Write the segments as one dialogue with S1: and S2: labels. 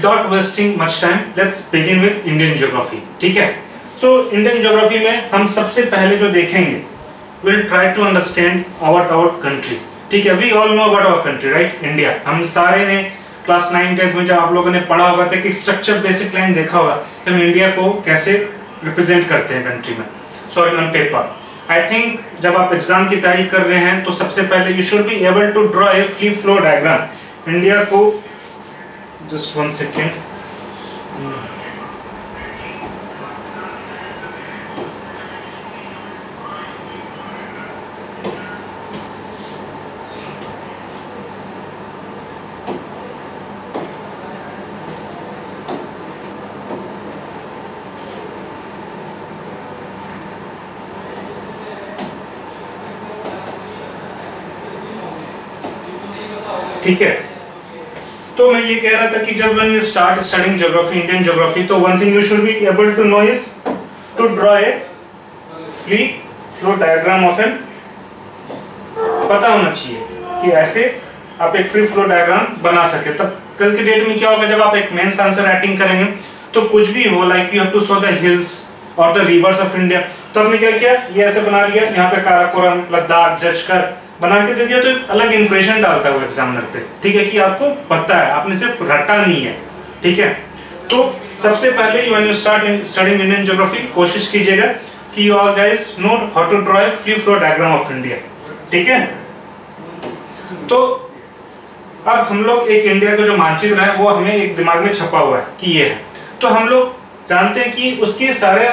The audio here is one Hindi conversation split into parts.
S1: Without wasting much time let's begin with Indian geography. ठीक है, सो इंडियन ज्योग्राफी में हम सबसे पहले जो देखेंगे will try to understand our country. ठीक है, we all know about our country right, India. हम सारे ने क्लास 9 10th में जब आप लोगों ने पढ़ा होगा था कि स्ट्रक्चर बेसिक लाइन देखा होगा कि हम इंडिया को कैसे रिप्रेजेंट करते हैं कंट्री में, sorry on paper. I think जब आप एग्जाम की तैयारी कर रहे हैं तो सबसे पहले you should be able to draw a free flow diagram India को। जस्ट 1 सेकेंड, ठीक है। तो मैं ये कह रहा था कि जब when you start studying geography, Indian geography, तो one thing you should be able to know is to draw a free flow diagram of an, पता होना चाहिए कि ऐसे आप एक फ्री फ्लो डायग्राम बना सके। तब कल के डेट में क्या होगा, जब आप एक मेंस आंसर राइटिंग करेंगे तो कुछ भी हो like you have to show the hills और द रिवर्स ऑफ इंडिया, तो आपने क्या किया, ये ऐसे बना लिया, यहाँ पे काराकोरम, लद्दाख, जशकर बना के दे दिया, तो एक अलग इंप्रेशन डालता है वो एग्जामिनर पे। ठीक है, कि आपको पता है, आपने सिर्फ रटा नहीं है। ठीक है, तो सबसे पहले when you start studying Indian geography कोशिश कीजिएगा कि you all guys know how to draw a free flow diagram of India. ठीक है, तो अब हम लोग एक इंडिया का जो मानचित्र है वो हमें एक दिमाग में छपा हुआ है कि ये है, तो हम लोग जानते हैं कि उसके सारे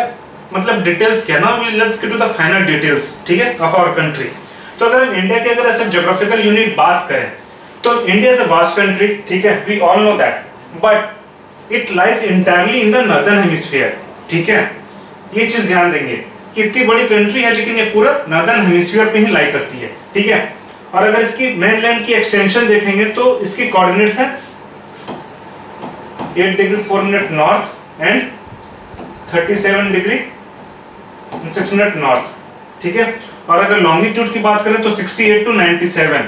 S1: मतलब डिटेल्स क्या ना, let's get to the final details. ठीक है, ऑफ आवर कंट्री। तो अगर हम इंडिया के अगर ऐसे ज्योग्राफिकल यूनिट बात करें तो India is a vast country. ठीक है, we all know that, but it lies entirely in the northern hemisphere. ठीक है, ये चीज ध्यान देंगे कि इतनी बड़ी कंट्री है लेकिन ये पूरा नॉर्दर्न हेमिस्फीयर पे ही लाई करती है। ठीक है, और अगर इसकी मेनलैंड की एक्सटेंशन देखेंगे तो इसकी कोऑर्डिनेट्स हैं 8 degree 4 minute north and 37 degree 6 minute north. ठीक है, और अगर लॉन्गिट्यूड की बात करें तो 68 to 97,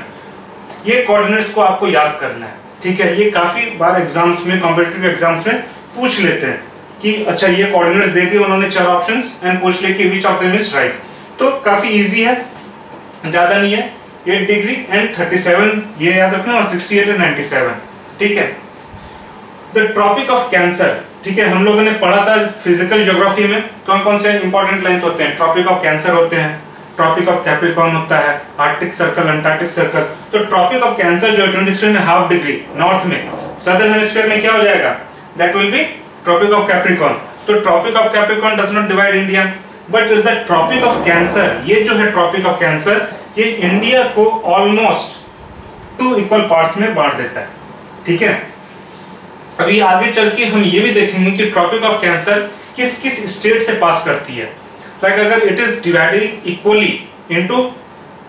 S1: ये कोऑर्डिनेट्स को आपको याद करना है। ठीक है, ये काफी बार एग्जाम्स में, कॉम्पिटिटिव एग्जाम्स में पूछ लेते हैं कि अच्छा ये कोऑर्डिनेट्स दे दिए उन्होंने 4 ऑप्शंस एंड पूछ ले कि which of them is right. तो काफी इजी है, ज्यादा नहीं है, 8 डिग्री एंड 37 ये याद रखना, और 68 एंड 97। ठीक है, द ट्रॉपिक ऑफ कैंसर। ठीक है, हम लोगों ने पढ़ा था फिजिकल ज्योग्राफी में कौन कौन से इंपॉर्टेंट लाइंस होते हैं। ट्रॉपिक ऑफ कैंसर होते हैं, ट्रॉपिक ऑफ कैप्रिकॉर्न होता है, आर्कटिक सर्कल, अंटार्कटिक सर्कल। तो ट्रॉपिक ऑफ कैंसर जो 23.5 डिग्री नॉर्थ में, सदर्न हेमिस्फीयर में क्या हो जाएगा, that will be tropic of Capricorn. तो tropic of Capricorn does not divide India, but is the tropic of cancer. ये जो है ट्रॉपिक ऑफ कैंसर, ये इंडिया को ऑलमोस्ट 2 इक्वल पार्ट्स में बांट देता है। ठीक है, अभी आगे चल के हम ये भी देखेंगे कि ट्रॉपिक ऑफ कैंसर किस किस स्टेट से पास करती है। Like अगर it is divided equally into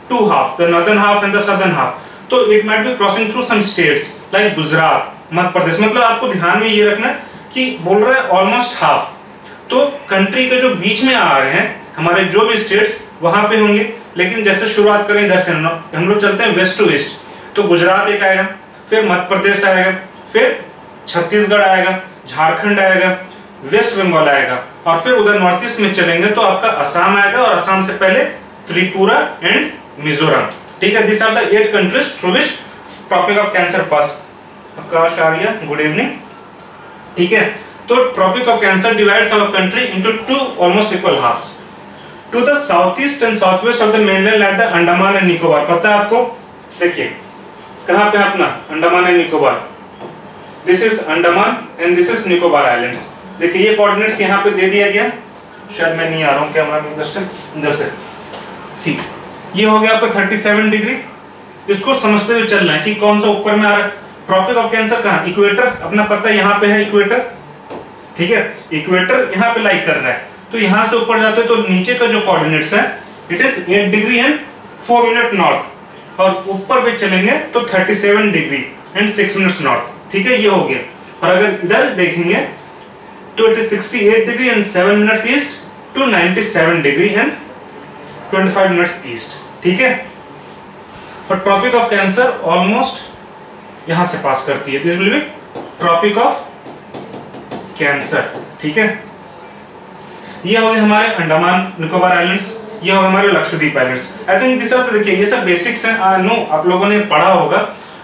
S1: 2 half, the northern half and the southern half, तो it might be crossing through some states like Gujarat, Madhya Pradesh. मतलब आपको ध्यान में ये रखना कि बोल रहा है ऑलमोस्ट हाफ, तो कंट्री के जो बीच में आ रहे हैं हमारे जो भी स्टेट्स वहां पे होंगे। लेकिन जैसे शुरुआत करें इधर से, हम लोग चलते हैं वेस्ट टू ईस्ट, तो गुजरात एक आएगा, फिर मध्य प्रदेश आएगा, फिर छत्तीसगढ़ आएगा, झारखंड आएगा, वेस्ट बंगाल आएगा, और फिर उधर नॉर्थ ईस्ट में चलेंगे तो आपका असम आएगा, और असम से पहले त्रिपुरा एंड मिजोरम। ठीक है, this are the 8 countries through which tropic of cancer pass. Akash Arya, good evening. ठीक है, तो tropic of cancer divides our country into 2 almost equal halfs. To the south east and south west of the mainland at the Andaman and Nicobar. पता है आपको, देखिए कहां पे अपना Andaman and Nicobar, this is Andaman and this is Nicobar islands. देखिए ये कोऑर्डिनेट्स यहाँ पे दे दिया गया, शायद मैं नहीं आ रहा हूँ कैमरा में, इधर से सी, ये हो गया आपका 37 डिग्री। इसको समझते हुए चलना है कि कौन सा ऊपर में आ रहा है। ट्रॉपिक ऑफ कैंसर कहाँ, इक्वेटर, अपना पता है यहाँ पे है इक्वेटर। ठीक है, इक्वेटर यहाँ पे लाई कर रहा है, तो यहाँ से ऊपर जाते तो नीचे का जो कोऑर्डिनेट्स है it is 8 degree and 4 minute north, और ऊपर पे चलेंगे तो 37 डिग्री एंड 6 मिनट्स नॉर्थ। ठीक है, ये हो गया। और अगर इधर देखेंगे तो it is 68 degree and 7 minutes east to 97 degree and 25 minutes east। ठीक है, और ट्रॉपिक ऑफ कैंसर ऑलमोस्ट यहां से पास करती है, this will be tropic of cancer. ठीक है, ये हो गए हमारे अंडमान निकोबार आइलैंड्स, ये हो हमारे Lakshadweep islands. I think this सब देखिए ये सब बेसिक्स हैं। आई नो आप लोगों ने पढ़ा होगा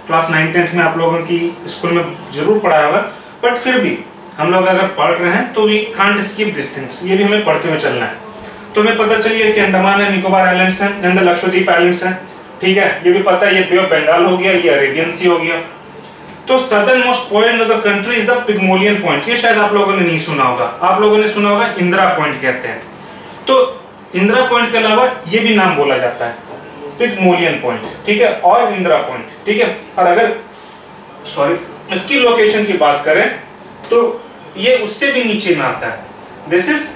S1: क्लास 9-10 में, आप लोगों की स्कूल में जरूर पढ़ा होगा, बट फिर भी हम लोग अगर पढ़ रहे हैं तो we can't skip this things, ये भी हमें पढ़ते हुए चलना है। तो हमें पता चलिए कि अंडमान है, निकोबार आइलैंड्स हैं, एंड लक्षद्वीप आइलैंड्स हैं। ठीक है, ये भी पता है, ये बे ऑफ बंगाल हो गया, ये अरेबियन सी हो गया। तो southern most point of the country is the Pygmalion point. ये शायद आप लोगों ने नहीं सुना होगा, आप लोगों ने सुना होगा इंदिरा पॉइंट कहते हैं। तो इंदिरा पॉइंट के अलावा ये भी नाम बोला जाता है पिग्मोलियन पॉइंट। ठीक है, और इंदिरा पॉइंट। ठीक है, और अगर इसकी लोकेशन की बात करें तो ये उससे भी नीचे में आता है। This is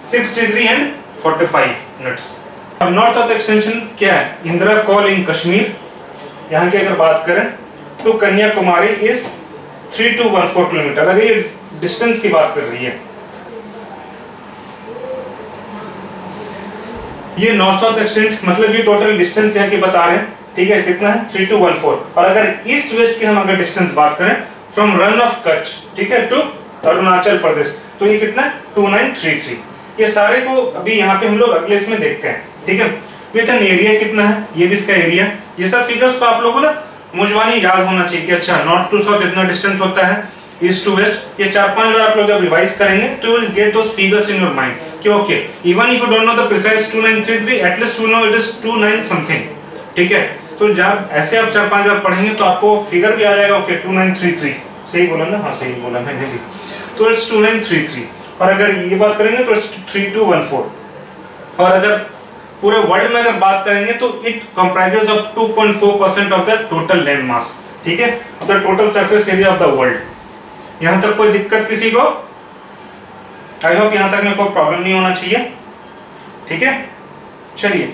S1: 6 degree and 45 minutes. अब नॉर्थ ऑफ एक्सटेंशन क्या है? Indira call in Kashmir. यहाँ की अगर बात करें तो कन्याकुमारी इज 3214 किलोमीटर। अगर ये डिस्टेंस की बात कर रही है, ये नॉर्थ साउथ एक्सटेंट मतलब ये टोटल डिस्टेंस यहाँ की बता रहे हैं। ठीक है, कितना है? 3214। और अगर ईस्ट वेस्ट की हम अगर डिस्टेंस बात करें फ्रॉम रन ऑफ कच्छ, ठीक है, टू अरुणाचल प्रदेश, तो ये कितना है? 2933। ये सारे को अभी यहाँ पे हम लोग अगले इसमें देखते हैं। ठीक है, विथ एन एरिया कितना है, ये भी इसका एरिया। ये सब फिगर्स को आप लोगों को ना मुझवानी याद होना चाहिए कि अच्छा नॉर्थ टू साउथ इतना डिस्टेंस होता है, ईस्ट टू वेस्ट। ये 4-5 बार आप लोग जब रिवाइज करेंगे तो you will get those figures in your mind कि okay even if you don't know the precise 2933 at least you know it is 29 something. ठीक है, तो जब ऐसे आप 4-5 बार पढ़ेंगे तो आपको फिगर भी आ जाएगा। ओके 2933 सही बोला ना? हाँ सही बोला मैंने भी। तो इट्स 2933। और अगर ये बात करेंगे तो इट्स 3214। और अगर पूरे वर्ल्ड में अगर बात करेंगे तो it comprises of 2.4% of the total land mass. ठीक है, the total surface area of the world. यहां तक कोई दिक्कत किसी को? आई होप यहां तक में कोई प्रॉब्लम नहीं होना चाहिए। ठीक है, चलिए।